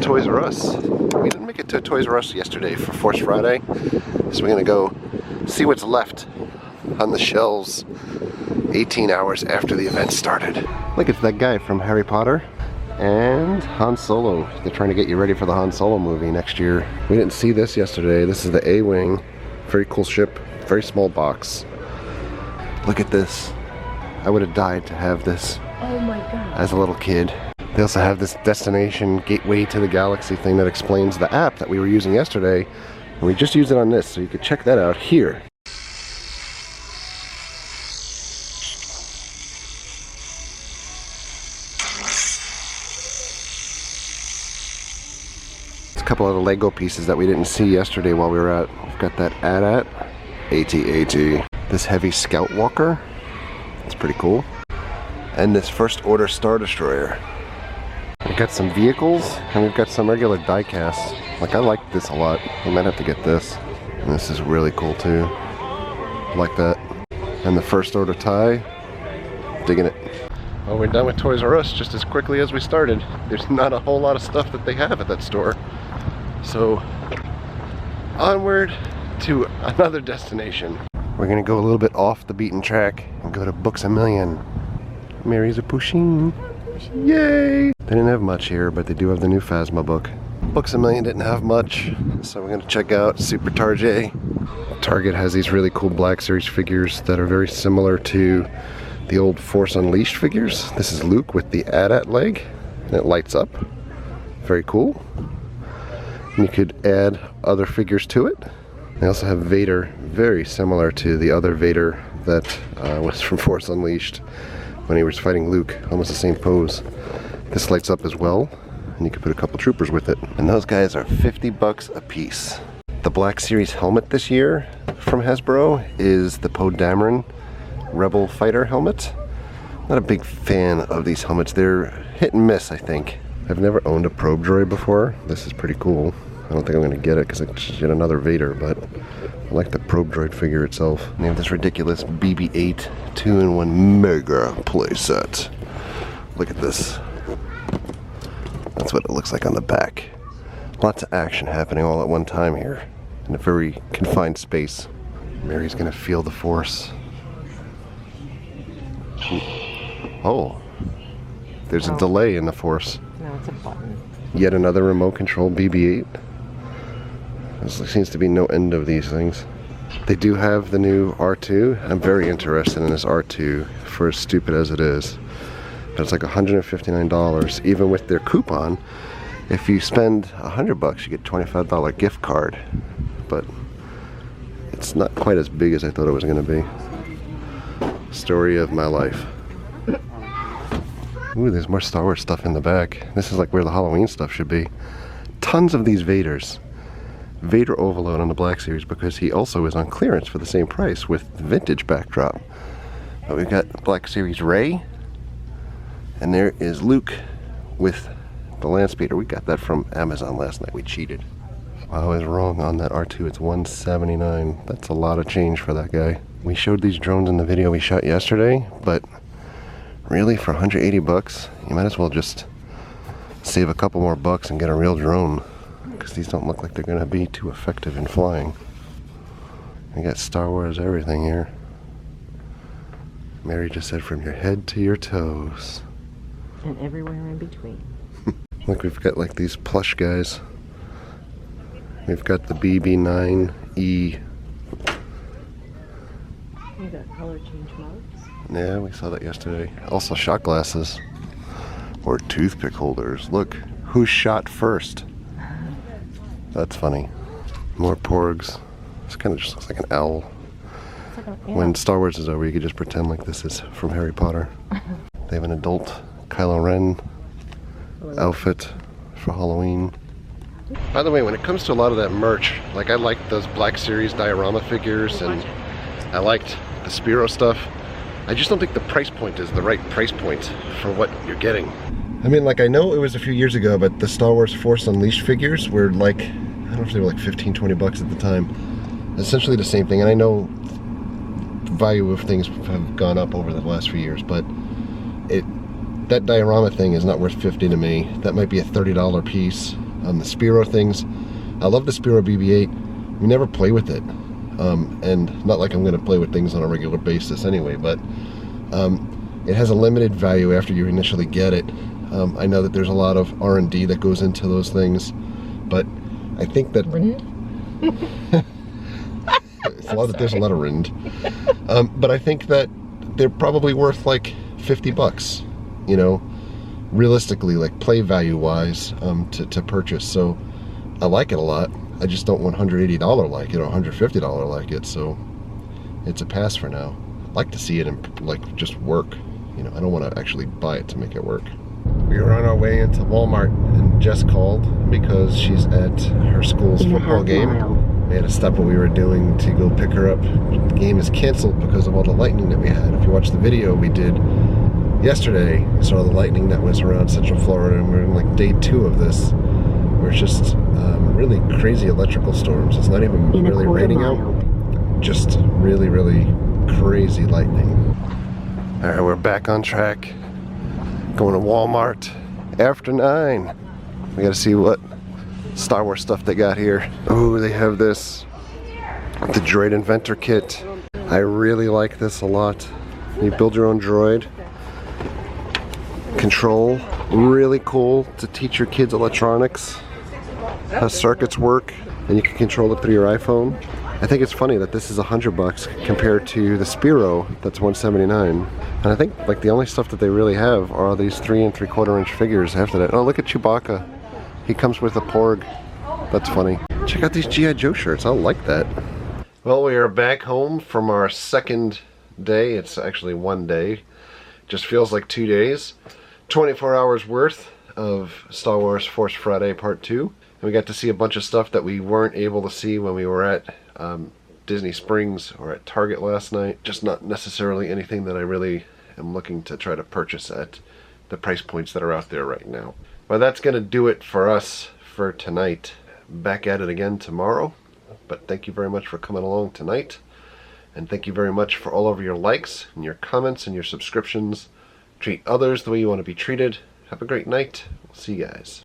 Toys R Us. We didn't make it to Toys R Us yesterday for Force Friday, so we're gonna go see what's left on the shelves 18 hours after the event started. Look, it's that guy from Harry Potter and Han Solo. They're trying to get you ready for the Han Solo movie next year. We didn't see this yesterday. This is the A-Wing. Very cool ship, very small box. Look at this. I would have died to have this. Oh my god. As a little kid. They also have this destination gateway to the galaxy thing that explains the app that we were using yesterday. And we just used it on this, so you could check that out here. It's a couple of the Lego pieces that we didn't see yesterday while we were out. We've got that AT-AT. This heavy Scout Walker. It's pretty cool. And this First Order Star Destroyer. We've got some vehicles, and we've got some regular die casts. Like, I like this a lot. We might have to get this. And this is really cool too. I like that. And the First Order tie. Digging it. Well, we're done with Toys R Us just as quickly as we started. There's not a whole lot of stuff that they have at that store. So, onward to another destination. We're gonna go a little bit off the beaten track and go to Books A Million. Mary's a Pusheen. Yay! They didn't have much here, but they do have the new Phasma book. Books A Million didn't have much, so we're gonna check out Super Target. Target has these really cool Black Series figures that are very similar to the old Force Unleashed figures. This is Luke with the AT-AT leg, and it lights up. Very cool. And you could add other figures to it. They also have Vader, very similar to the other Vader that was from Force Unleashed when he was fighting Luke, almost the same pose. This lights up as well, and you can put a couple troopers with it. And those guys are 50 bucks a piece. The Black Series helmet this year from Hasbro is the Poe Dameron Rebel Fighter helmet. Not a big fan of these helmets. They're hit and miss, I think. I've never owned a probe droid before. This is pretty cool. I don't think I'm gonna get it because it's just yet another Vader, but I like the probe droid figure itself. And they have this ridiculous BB-8 2-in-1 mega playset. Look at this. That's what it looks like on the back. Lots of action happening all at one time here in a very confined space. Mary's gonna feel the Force. Oh, there's a delay in the Force. No, it's a button. Yet another remote control BB-8. There seems to be no end of these things. They do have the new R2. I'm very interested in this R2 for as stupid as it is. But it's like $159, even with their coupon. If you spend $100, you get a $25 gift card. But it's not quite as big as I thought it was going to be. Story of my life. Ooh, there's more Star Wars stuff in the back. This is like where the Halloween stuff should be. Tons of these Vaders. Vader Overload on the Black Series because he also is on clearance for the same price with the vintage backdrop. But we've got Black Series Rey. And there is Luke with the land speeder. We got that from Amazon last night. We cheated. I was wrong on that R2. It's $179. That's a lot of change for that guy. We showed these drones in the video we shot yesterday, but really for 180 bucks, you might as well just save a couple more bucks and get a real drone, because these don't look like they're going to be too effective in flying. We got Star Wars everything here. Mary just said from your head to your toes. And everywhere in between. Look, we've got like these plush guys. We've got the BB-9E. You got color change modes. Yeah, we saw that yesterday. Also shot glasses. Or toothpick holders. Look, who shot first? That's funny. More porgs. This kind of just looks like an owl. Like a, yeah. When Star Wars is over, you could just pretend like this is from Harry Potter. They have an adult Kylo Ren outfit for Halloween. By the way, when it comes to a lot of that merch, like I liked those Black Series diorama figures and I liked the Spiro stuff. I just don't think the price point is the right price point for what you're getting. I mean, like, I know it was a few years ago, but the Star Wars Force Unleashed figures were like, I don't know if they were like 15, 20 bucks at the time. Essentially the same thing, and I know the value of things have gone up over the last few years, but that diorama thing is not worth $50 to me. That might be a $30 piece. on the Spiro things. I love the Spiro BB-8. We never play with it. And not like I'm going to play with things on a regular basis anyway, but it has a limited value after you initially get it. I know that there's a lot of R&D that goes into those things, but I think that there's a lot of rind. But I think that they're probably worth like $50, you know, realistically, like play value wise, to purchase. So I like it a lot. I just don't want $180 like it or $150 like it, so it's a pass for now. I'd like to see it in like just work. You know, I don't want to actually buy it to make it work. We were on our way into Walmart and Jess called because she's at her school's football game. We had to stop what we were doing to go pick her up. The game is canceled because of all the lightning that we had. If you watch the video we did yesterday, you saw the lightning that was around Central Florida, and we're in like day 2 of this. Where it's just really crazy electrical storms. It's not even really raining out. Just really, really crazy lightning. Alright, we're back on track. Going to Walmart after 9. We gotta see what Star Wars stuff they got here. Oh, they have this, the Droid Inventor Kit. I really like this a lot. You build your own droid. Control, really cool to teach your kids electronics. How circuits work, and you can control it through your iPhone. I think it's funny that this is $100 compared to the Spiro that's $179. And I think like the only stuff that they really have are these 3 3/4 inch figures after that. Oh, look at Chewbacca. He comes with a Porg. That's funny. Check out these G.I. Joe shirts. I like that. Well, we are back home from our second day. It's actually one day. Just feels like 2 days. 24 hours worth of Star Wars Force Friday Part 2. And we got to see a bunch of stuff that we weren't able to see when we were at Disney Springs or at Target last night. Just not necessarily anything that I really am looking to try to purchase at the price points that are out there right now. Well, that's going to do it for us for tonight. Back at it again tomorrow. But thank you very much for coming along tonight. And thank you very much for all of your likes and your comments and your subscriptions. Treat others the way you want to be treated. Have a great night. We'll see you guys.